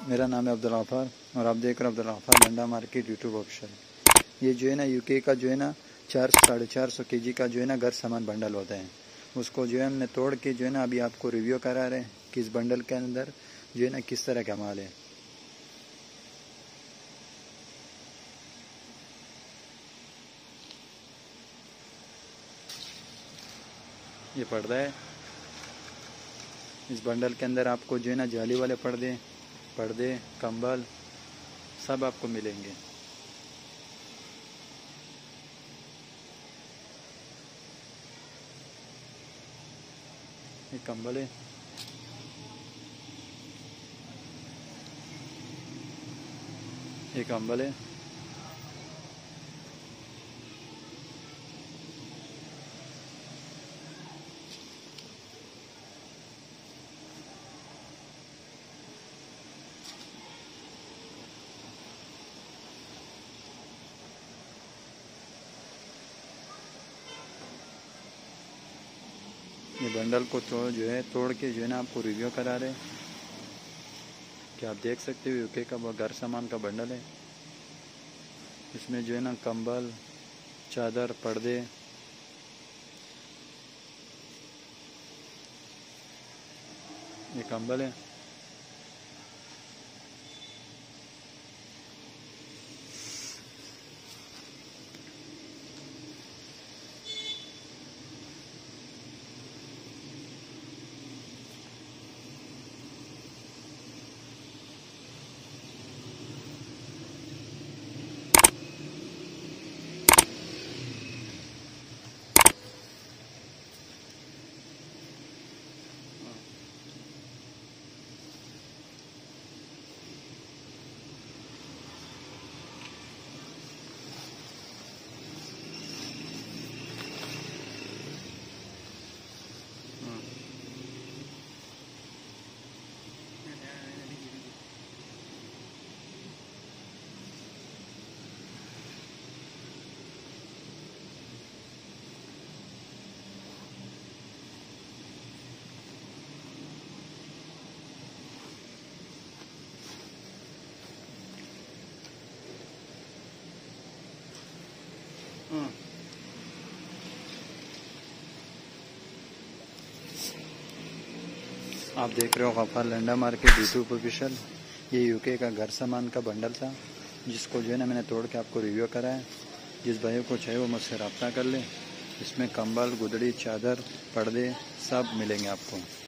मेरा नाम है अब्दुल गफ्फार और आप देख रहे हैं Abdul Gaffar Landa market YouTube option. ये जो है ना यूके का जो है ना 400-450 केजी का जो है ना घर सामान बंडल होता है, उसको जो है हमने तोड़ के जो है ना अभी आपको रिव्यू करा रहे हैं कि इस बंडल के अंदर जो है ना किस तरह का माल है। ये पर्दा है, इस बंडल के अंदर आपको जो है ना जाली वाले पर्दे कंबल सब आपको मिलेंगे। ये कंबल है, ये कंबल है, ये बंडल को तोड़ के जो है ना आपको रिव्यू करा रहे हैं कि आप देख सकते हो यूके का घर सामान का बंडल है। इसमें जो है ना कंबल चादर पर्दे ये कंबल है, आप देख रहे हो Ghaffar Landa market YouTube official. ये यूके का घर सामान का बंडल था जिसको जो है ना मैंने तोड़ के आपको रिव्यू करा है। जिस भाई को चाहिए वो मुझसे रब्ता कर ले। इसमें कंबल गुदड़ी चादर पर्दे सब मिलेंगे आपको।